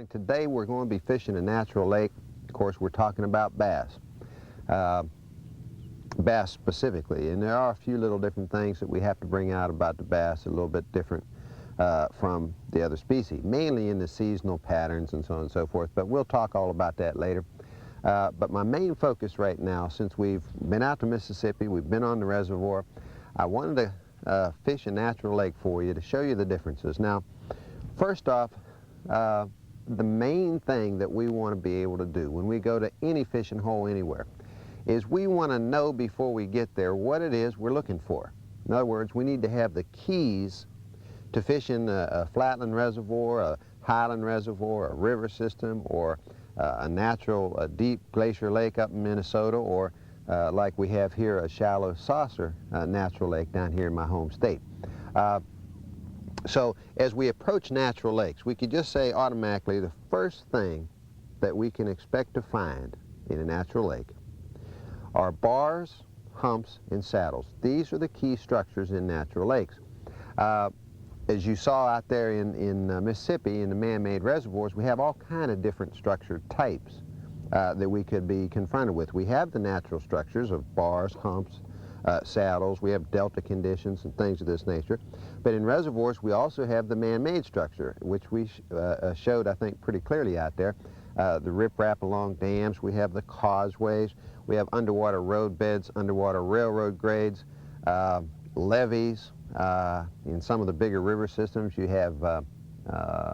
Today we're going to be fishing a natural lake. Of course, we're talking about bass. Bass specifically, and there are a few little different things that we have to bring out about the bass, a little bit different from the other species, mainly in the seasonal patterns and so on and so forth, but we'll talk all about that later. But my main focus right now, since we've been out to Mississippi, we've been on the reservoir, I wanted to fish a natural lake for you to show you the differences. Now, first off, the main thing that we want to be able to do when we go to any fishing hole anywhere is we want to know before we get there what it is we're looking for. In other words, we need to have the keys to fishing a flatland reservoir, a highland reservoir, a river system, or a natural deep glacier lake up in Minnesota, or like we have here, a shallow saucer natural lake down here in my home state. So as we approach natural lakes, we could just say automatically the first thing that we can expect to find in a natural lake are bars, humps, and saddles. These are the key structures in natural lakes. As you saw out there in Mississippi, in the man-made reservoirs, we have all kind of different structured types that we could be confronted with. We have the natural structures of bars, humps, saddles. We have delta conditions and things of this nature. But in reservoirs, we also have the man-made structure, which we showed, I think, pretty clearly out there. The riprap along dams. We have the causeways. We have underwater road beds, underwater railroad grades, levees. In some of the bigger river systems, you have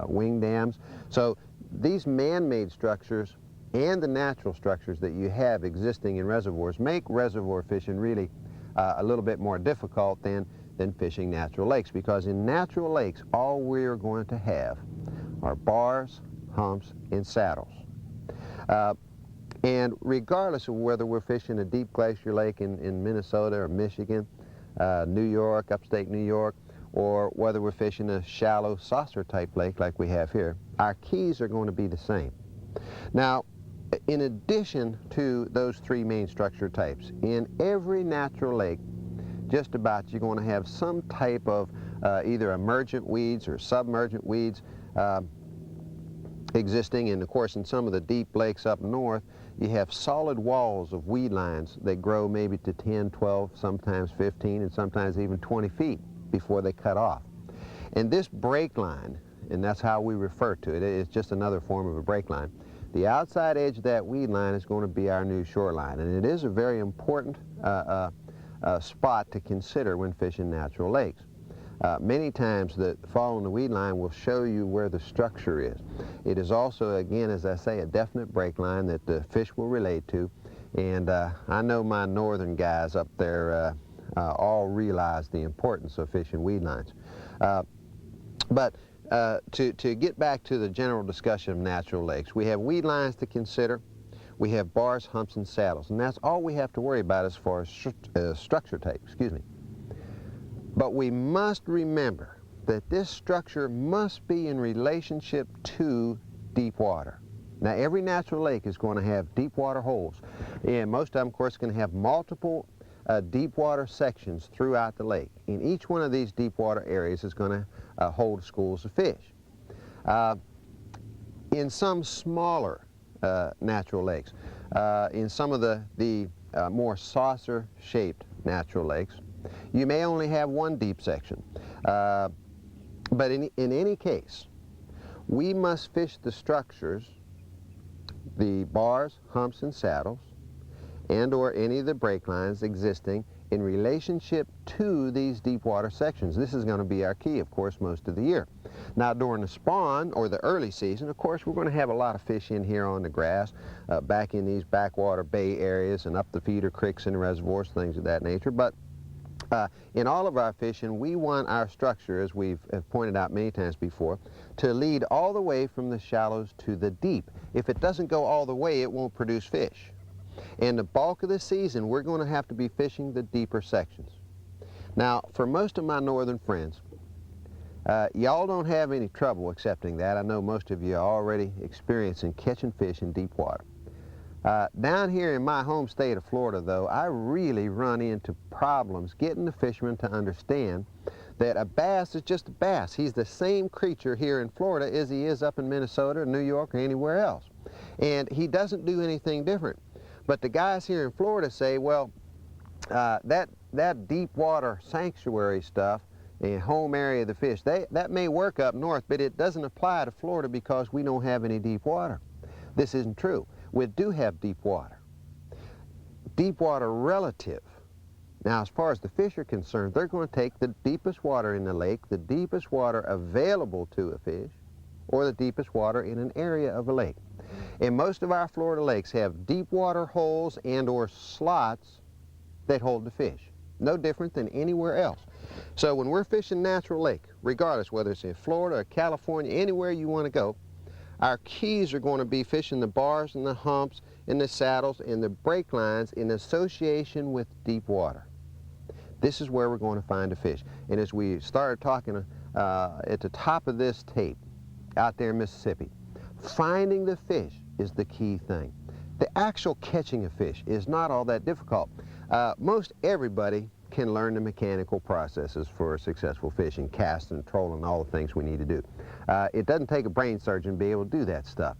wing dams. So these man-made structures and the natural structures that you have existing in reservoirs make reservoir fishing really a little bit more difficult than fishing natural lakes, because in natural lakes all we're going to have are bars, humps, and saddles. And regardless of whether we're fishing a deep glacier lake in Minnesota or Michigan, New York, upstate New York, or whether we're fishing a shallow saucer type lake like we have here, our keys are going to be the same. Now, in addition to those three main structure types, in every natural lake, just about you're going to have some type of either emergent weeds or submergent weeds existing. And of course, in some of the deep lakes up north, you have solid walls of weed lines that grow maybe to 10, 12, sometimes 15, and sometimes even 20 feet before they cut off. And this break line, and that's how we refer to it, it's just another form of a break line. The outside edge of that weed line is going to be our new shoreline, and it is a very important spot to consider when fishing natural lakes. Many times following the weed line will show you where the structure is. It is also, again, as I say, a definite break line that the fish will relate to, and I know my northern guys up there all realize the importance of fishing weed lines. But to get back to the general discussion of natural lakes, we have weed lines to consider, we have bars, humps, and saddles, and that's all we have to worry about as far as structure type, excuse me. But we must remember that this structure must be in relationship to deep water. Now, every natural lake is going to have deep water holes, and most of them, of course, can have multiple deep water sections throughout the lake. And each one of these deep water areas is going to hold schools of fish. In some smaller natural lakes, in some of the more saucer-shaped natural lakes, you may only have one deep section. But in any case, we must fish the structures, the bars, humps, and saddles, and or any of the break lines existing in relationship to these deep water sections. This is going to be our key, of course, most of the year. Now, during the spawn or the early season, of course, we're going to have a lot of fish in here on the grass, back in these backwater bay areas and up the feeder creeks and reservoirs, things of that nature. But in all of our fishing, we want our structure, as we've pointed out many times before, to lead all the way from the shallows to the deep. If it doesn't go all the way, it won't produce fish. And the bulk of the season, we're going to have to be fishing the deeper sections. Now, for most of my northern friends, y'all don't have any trouble accepting that. I know most of you are already experiencing catching fish in deep water. Down here in my home state of Florida, though, I really run into problems getting the fishermen to understand that a bass is just a bass. He's the same creature here in Florida as he is up in Minnesota, New York, or anywhere else. And he doesn't do anything different. But the guys here in Florida say, well, that deep water sanctuary stuff and home area of the fish, that may work up north, but it doesn't apply to Florida because we don't have any deep water. This isn't true. We do have deep water. Deep water relative. Now, as far as the fish are concerned, they're going to take the deepest water in the lake, the deepest water available to a fish, or the deepest water in an area of a lake. And most of our Florida lakes have deep water holes and or slots that hold the fish. No different than anywhere else. So when we're fishing natural lake, regardless whether it's in Florida or California, anywhere you want to go, our keys are going to be fishing the bars and the humps and the saddles and the break lines in association with deep water. This is where we're going to find a fish. And as we started talking at the top of this tape out there in Mississippi, finding the fish is the key thing. The actual catching a fish is not all that difficult. Most everybody can learn the mechanical processes for successful fishing, casting, trolling, all the things we need to do. It doesn't take a brain surgeon to be able to do that stuff.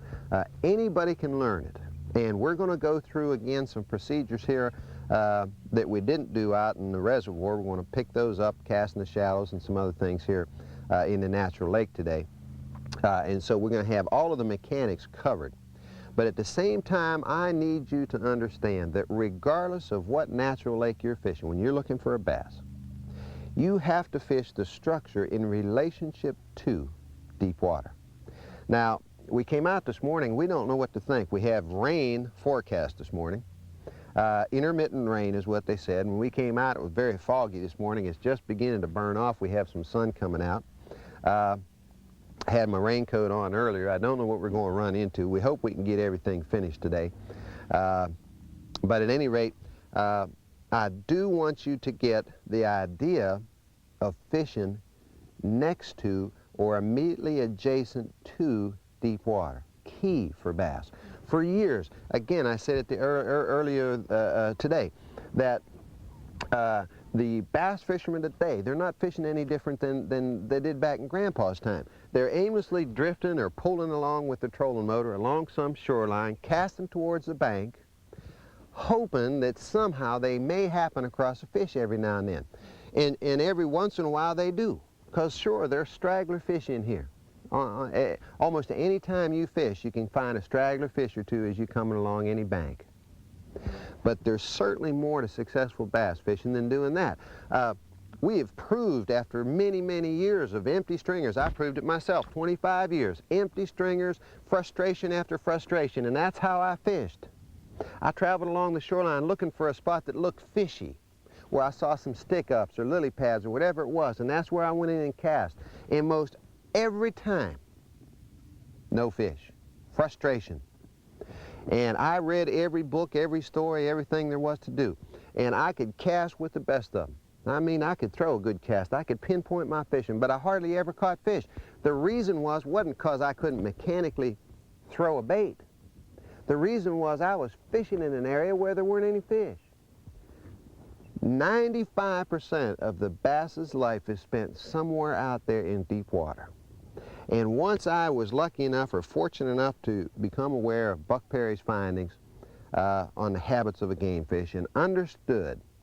Anybody can learn it. And we're going to go through again some procedures here that we didn't do out in the reservoir. We're going to pick those up, casting the shallows and some other things here in the natural lake today. And so we're going to have all of the mechanics covered. But at the same time, I need you to understand that regardless of what natural lake you're fishing, when you're looking for a bass, you have to fish the structure in relationship to deep water. Now, we came out this morning, we don't know what to think. We have rain forecast this morning. Intermittent rain is what they said. When we came out, it was very foggy this morning. It's just beginning to burn off. We have some sun coming out. I had my raincoat on earlier. I don't know what we're going to run into. We hope we can get everything finished today. But at any rate, I do want you to get the idea of fishing next to or immediately adjacent to deep water. Key for bass. For years, again, I said it earlier today, that the bass fishermen today, they're not fishing any different than they did back in Grandpa's time. They're aimlessly drifting or pulling along with the trolling motor along some shoreline, casting towards the bank, hoping that somehow they may happen across a fish every now and then. And every once in a while they do, because sure, there's straggler fish in here. Almost any time you fish, you can find a straggler fish or two as you're coming along any bank. But there's certainly more to successful bass fishing than doing that. We have proved after many, many years of empty stringers, I proved it myself, 25 years, empty stringers, frustration after frustration, and that's how I fished. I traveled along the shoreline looking for a spot that looked fishy, where I saw some stick-ups or lily pads or whatever it was, and that's where I went in and cast. And most every time, no fish, frustration. And I read every book, every story, everything there was to do. And I could cast with the best of them. I mean, I could throw a good cast. I could pinpoint my fishing, but I hardly ever caught fish. The reason wasn't because I couldn't mechanically throw a bait. The reason was I was fishing in an area where there weren't any fish. 95% of the bass's life is spent somewhere out there in deep water. And once I was lucky enough or fortunate enough to become aware of Buck Perry's findings on the habits of a game fish and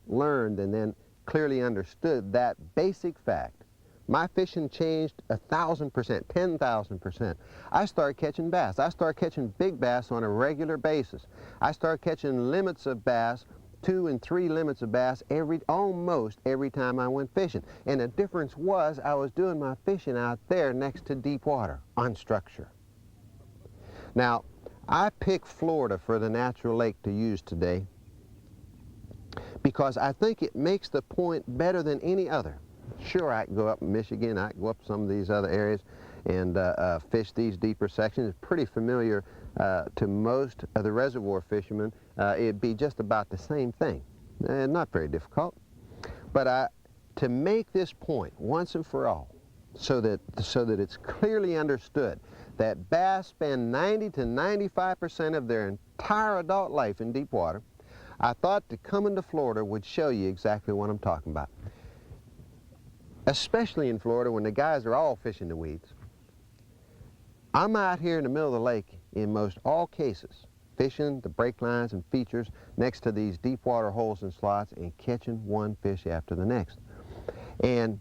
learned and then clearly understood that basic fact, my fishing changed 1,000%, 10,000%. I started catching bass. I started catching big bass on a regular basis. I started catching limits of bass, 2 and 3 limits of bass almost every time I went fishing. And the difference was I was doing my fishing out there next to deep water on structure. Now, I picked Florida for the natural lake to use today because I think it makes the point better than any other. Sure, I can go up in Michigan, I can go up some of these other areas and fish these deeper sections. It's pretty familiar to most of the reservoir fishermen. It'd be just about the same thing. Not very difficult. But to make this point once and for all, so that it's clearly understood that bass spend 90 to 95% of their entire adult life in deep water, I thought that coming to Florida would show you exactly what I'm talking about. especially in Florida when the guys are all fishing the weeds. I'm out here in the middle of the lake in most all cases, fishing the break lines and features next to these deep water holes and slots and catching one fish after the next. And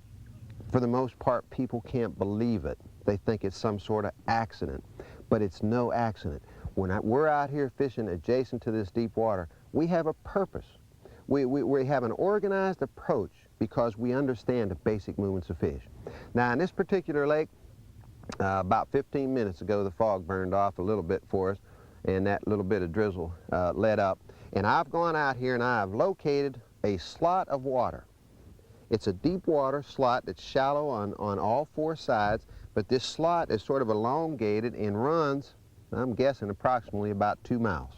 for the most part, people can't believe it. They think it's some sort of accident, but it's no accident. When we're out here fishing adjacent to this deep water, we have a purpose. We have an organized approach because we understand the basic movements of fish. Now, in this particular lake, about 15 minutes ago, the fog burned off a little bit for us, and that little bit of drizzle let up. And I've gone out here and I've located a slot of water. It's a deep water slot that's shallow on all four sides, but this slot is sort of elongated and runs, I'm guessing, approximately about 2 miles.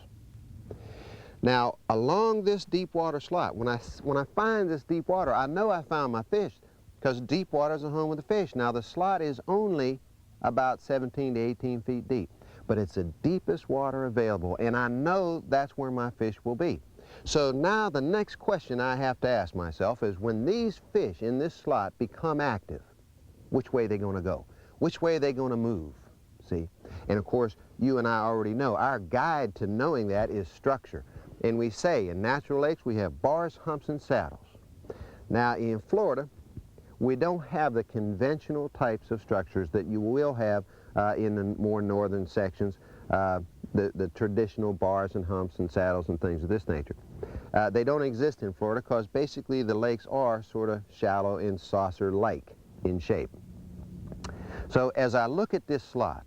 Now, along this deep water slot, when I find this deep water, I know I found my fish, because deep water is the home of the fish. Now, the slot is only about 17 to 18 feet deep, but it's the deepest water available, and I know that's where my fish will be. So now the next question I have to ask myself is, when these fish in this slot become active, which way are they going to go? Which way are they going to move? See? And of course, you and I already know, our guide to knowing that is structure. And we say in natural lakes we have bars, humps, and saddles. Now in Florida, we don't have the conventional types of structures that you will have in the more northern sections, the traditional bars and humps and saddles and things of this nature. They don't exist in Florida because basically the lakes are sort of shallow and saucer-like in shape. So as I look at this slot,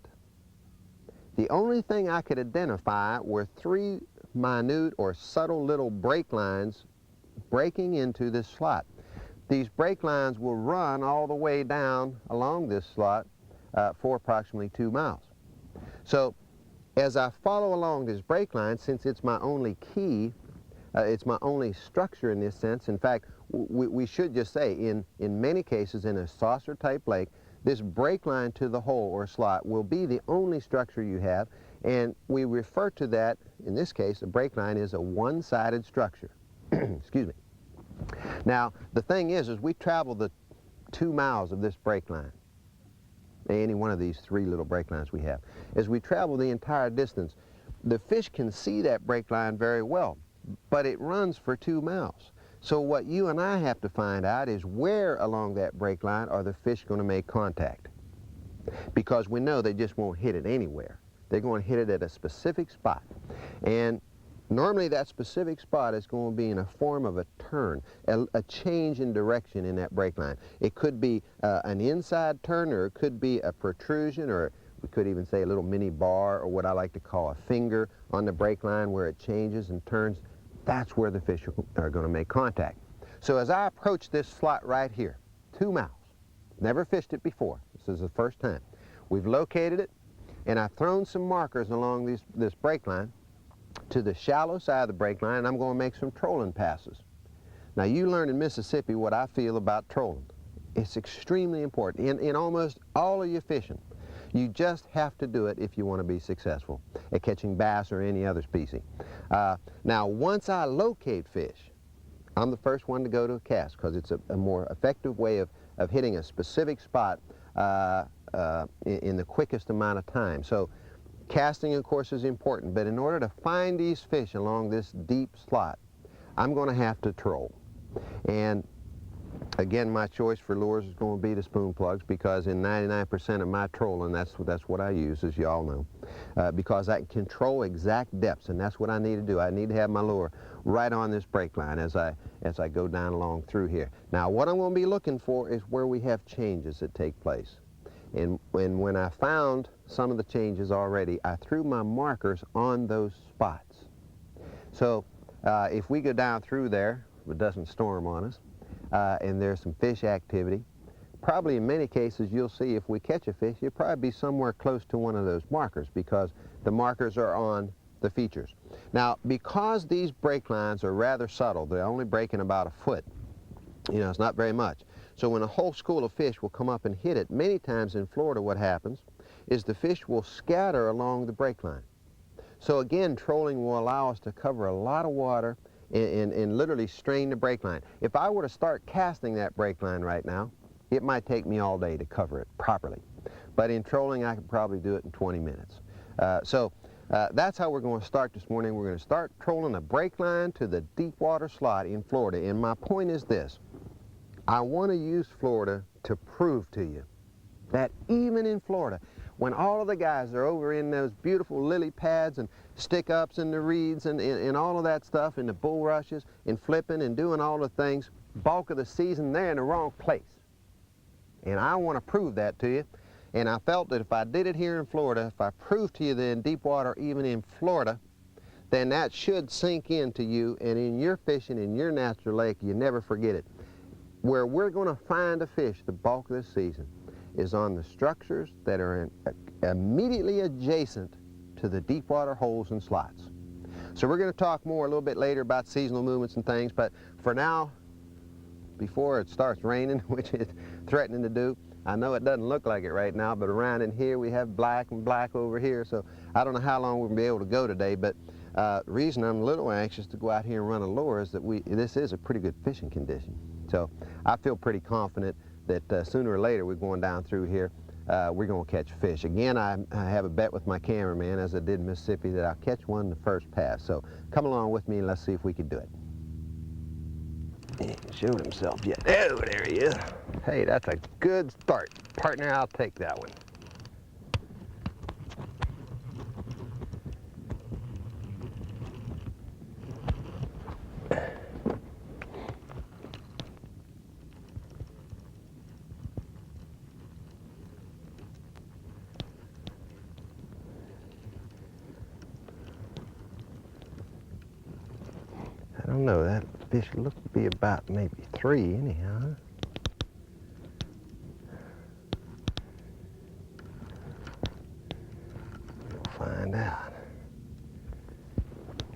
the only thing I could identify were 3 minute or subtle little break lines breaking into this slot. These break lines will run all the way down along this slot for approximately 2 miles. So as I follow along this break line, since it's my only key, it's my only structure in this sense. In fact, we should just say in many cases in a saucer type lake, this break line to the hole or slot will be the only structure you have, and we refer to that, in this case, a break line is a one-sided structure. Excuse me. Now, the thing is we travel the 2 miles of this break line, any one of these 3 little break lines we have. As we travel the entire distance, the fish can see that break line very well, but it runs for 2 miles. So what you and I have to find out is where along that break line are the fish going to make contact. Because we know they just won't hit it anywhere. They're going to hit it at a specific spot. And normally that specific spot is going to be in a form of a turn, a change in direction in that break line. It could be an inside turn, or it could be a protrusion, or we could even say a little mini bar, or what I like to call a finger on the break line where it changes and turns. That's where the fish are going to make contact. So as I approach this slot right here, 2 miles, never fished it before, this is the first time. We've located it, and I've thrown some markers along this break line to the shallow side of the break line, and I'm going to make some trolling passes. Now, you learn in Mississippi what I feel about trolling. It's extremely important in almost all of your fishing. You just have to do it if you want to be successful at catching bass or any other species. Now, once I locate fish, I'm the first one to go to a cast because it's a more effective way of hitting a specific spot in the quickest amount of time. So casting, of course, is important, but in order to find these fish along this deep slot, I'm going to have to troll. And again, my choice for lures is going to be the spoon plugs, because in 99% of my trolling, that's what I use, as you all know, because I can control exact depths, and that's what I need to do. I need to have my lure right on this break line as I go down along through here. Now, what I'm going to be looking for is where we have changes that take place. And when I found some of the changes already, I threw my markers on those spots. So if we go down through there, if it doesn't storm on us, and there's some fish activity, probably in many cases you'll see if we catch a fish, you'll probably be somewhere close to one of those markers, because the markers are on the features. Now, because these break lines are rather subtle, they're only breaking about 1 foot, you know, it's not very much. So when a whole school of fish will come up and hit it, many times in Florida what happens is the fish will scatter along the break line. So again, trolling will allow us to cover a lot of water and literally strain the break line. If I were to start casting that break line right now, It might take me all day to cover it properly. But in trolling, I could probably do it in 20 minutes. That's how we're going to start this morning. We're going to start trolling a break line to the deep water slot in Florida. And my point is this. I want to use Florida to prove to you that even in Florida, when all of the guys are over in those beautiful lily pads and stick-ups and the reeds and all of that stuff and the bulrushes and flipping and doing all the things, bulk of the season, they're in the wrong place. And I want to prove that to you. And I felt that if I did it here in Florida, if I proved to you that in deep water, even in Florida, then that should sink into you, and in your fishing in your natural lake, you never forget it. Where we're going to find a fish the bulk of this season is on the structures that are immediately adjacent to the deep water holes and slots. So we're going to talk more a little bit later about seasonal movements and things, but for now, before it starts raining, which it's threatening to do, I know it doesn't look like it right now, but around in here we have black and black over here, so I don't know how long we'll be able to go today, but the reason I'm a little anxious to go out here and run a lure is that this is a pretty good fishing condition. So I feel pretty confident that sooner or later we're going down through here, we're going to catch fish. Again, I have a bet with my cameraman, as I did in Mississippi, that I'll catch one the first pass. So come along with me and let's see if we can do it. He ain't showed himself yet. Oh, there he is. Hey, that's a good start. Partner, I'll take that one. I don't know, that fish looked to be about maybe 3 anyhow. We'll find out.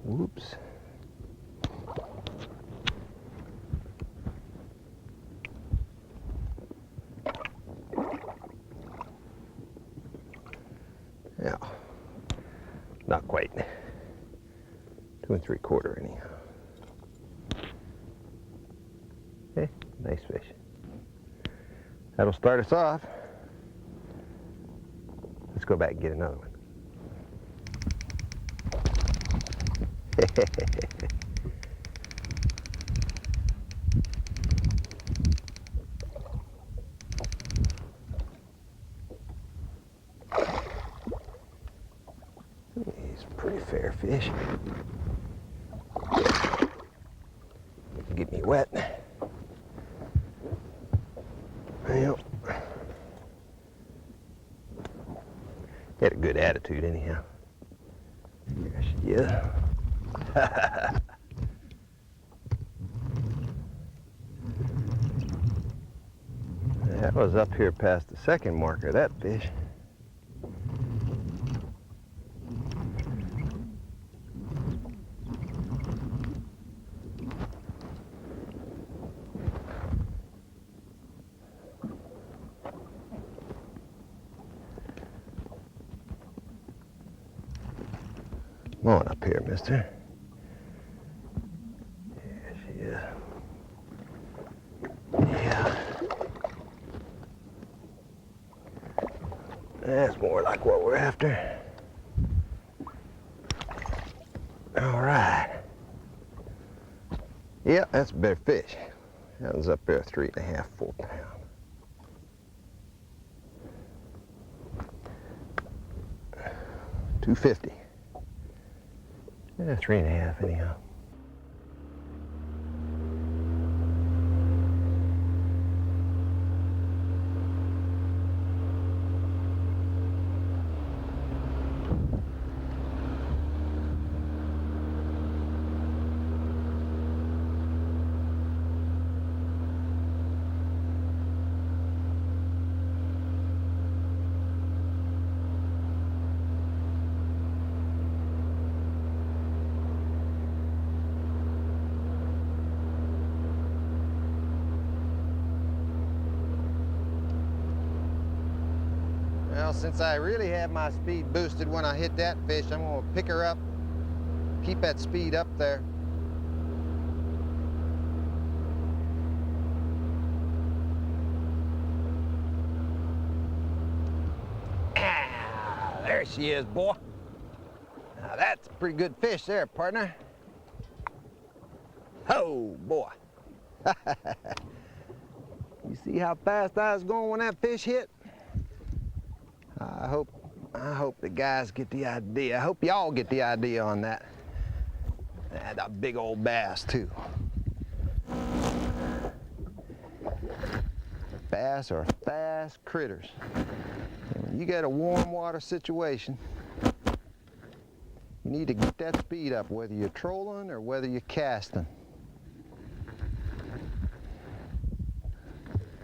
Whoops. Yeah, not quite. 2 3/4 anyhow. Okay, nice fish. That'll start us off. Let's go back and get another one. He's a pretty fair fish. Get me wet. Well, had a good attitude anyhow. There she is. That was up here past the second marker, that fish. Come on up here, mister. There she is. Yeah. That's more like what we're after. All right. Yeah, that's a better fish. That was up there 3.5, 4 pounds. $2.50. Yeah, 3.5 anyhow. Well, since I really have my speed boosted when I hit that fish, I'm going to pick her up, keep that speed up there. There she is, boy. Now that's a pretty good fish there, partner. Oh, boy. You see how fast I was going when that fish hit? I hope the guys get the idea. I hope y'all get the idea on that. And a big old bass, too. Bass are fast critters. And when you get a warm water situation, you need to get that speed up, whether you're trolling or whether you're casting.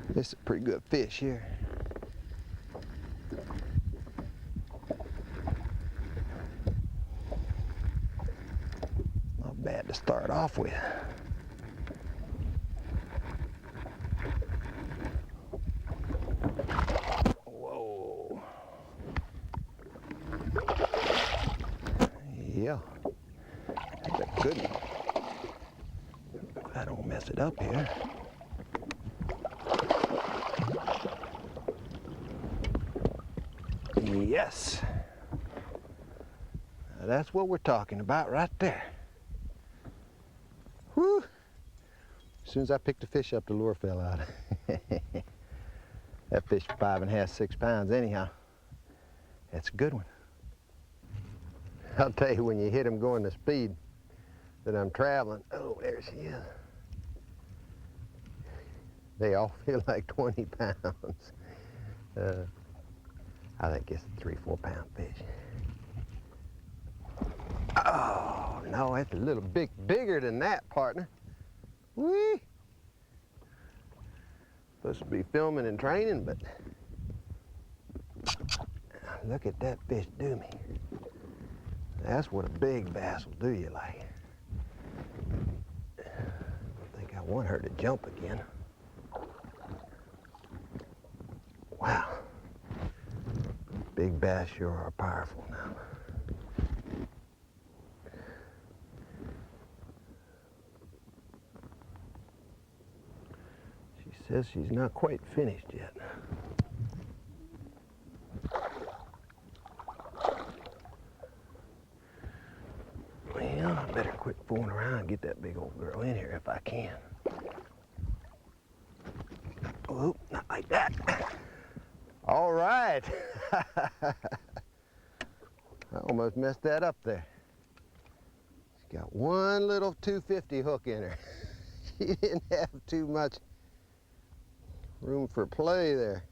This is a pretty good fish here. Not bad to start off with. Whoa. Yeah, that's a good one. I don't mess it up here. Yes. Now that's what we're talking about right there. Whew. As soon as I picked the fish up, the lure fell out. That fish 5.5, 6 pounds anyhow. That's a good one. I'll tell you, when you hit him going the speed that I'm traveling, oh, there she is. They all feel like 20 pounds. I think it's a 3-4 pound fish. Oh, no, it's a little bit bigger than that, partner. Whee! Supposed to be filming and training, but look at that fish do me. That's what a big bass will do you like. I think I want her to jump again. Wow. Big bass sure are powerful now. She says she's not quite finished yet. Well, I better quit fooling around and get that big old girl in here if I can. Oh, not like that. All right. I almost messed that up there. She's got one little 250 hook in her. She didn't have too much room for play there.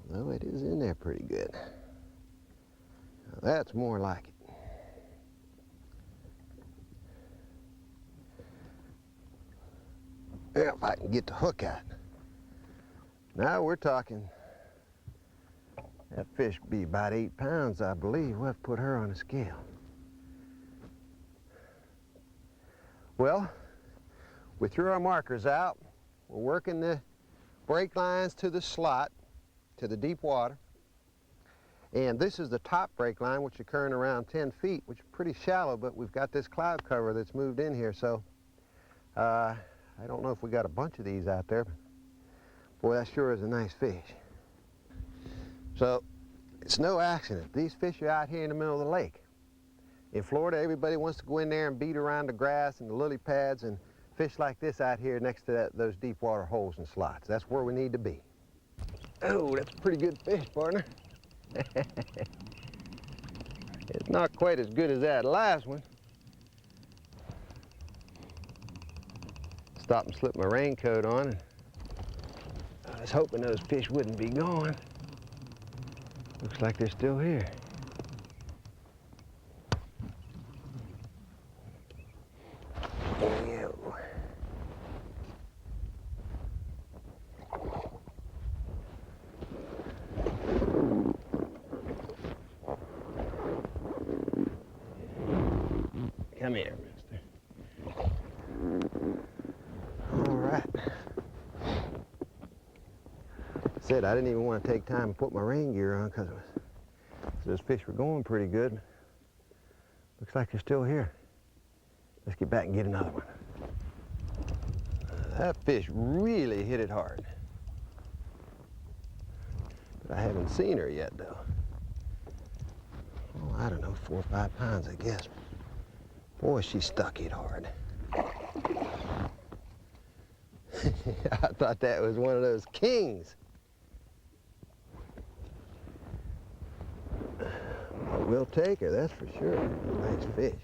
Though it is in there pretty good. Now that's more like it. Yeah, if I can get the hook out. Now we're talking. That fish be about 8 pounds, I believe. We'll have to put her on a scale. Well, we threw our markers out. We're working the brake lines to the slot, to the deep water. And this is the top brake line, which is current around 10 feet, which is pretty shallow, but we've got this cloud cover that's moved in here, so I don't know if we got a bunch of these out there, but boy, that sure is a nice fish. So, it's no accident. These fish are out here in the middle of the lake. In Florida, everybody wants to go in there and beat around the grass and the lily pads and fish like this out here next to those deep water holes and slots. That's where we need to be. Oh, that's a pretty good fish, partner. It's not quite as good as that last one. Stop and slip my raincoat on, and I was hoping those fish wouldn't be gone. Looks like they're still here. Ew. Come here, mister. All right. Said I didn't even want to take time and put my rain gear on because those fish were going pretty good. Looks like they're still here. Let's get back and get another one. That fish really hit it hard. But I haven't seen her yet, though. don't know, 4 or 5 pounds, I guess. Boy, she stuck it hard. I thought that was one of those kings. Well, we'll take her, that's for sure. Nice fish.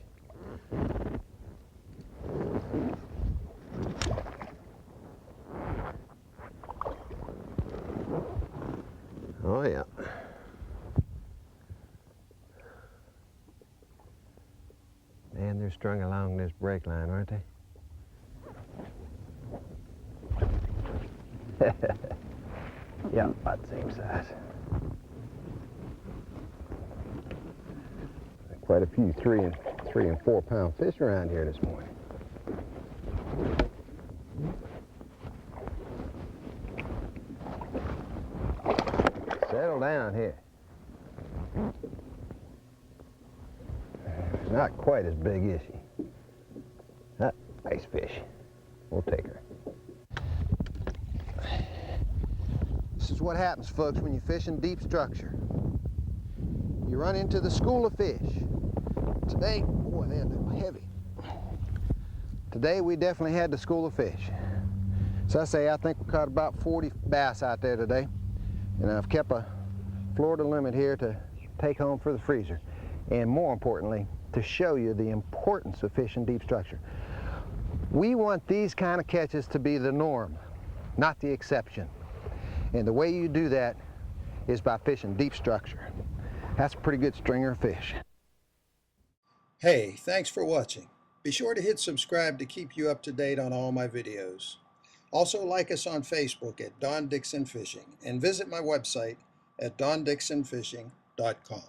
Oh, yeah. Man, they're strung along this brake line, aren't they? Yeah, about the same size. Quite a few 3 and 4 pound fish around here this morning. Settle down here. Not quite as big, is she? Nice fish. We'll take her. This is what happens, folks, when you fish in deep structure. You run into the school of fish. Today, boy, they're heavy. Today, we definitely had the school of fish. So I think we caught about 40 bass out there today. And I've kept a Florida limit here to take home for the freezer. And more importantly, to show you the importance of fishing deep structure. We want these kind of catches to be the norm, not the exception. And the way you do that is by fishing deep structure. That's a pretty good stringer of fish. Hey, thanks for watching. Be sure to hit subscribe to keep you up to date on all my videos. Also like us on Facebook at Don Dickson Fishing and visit my website at dondicksonfishing.com.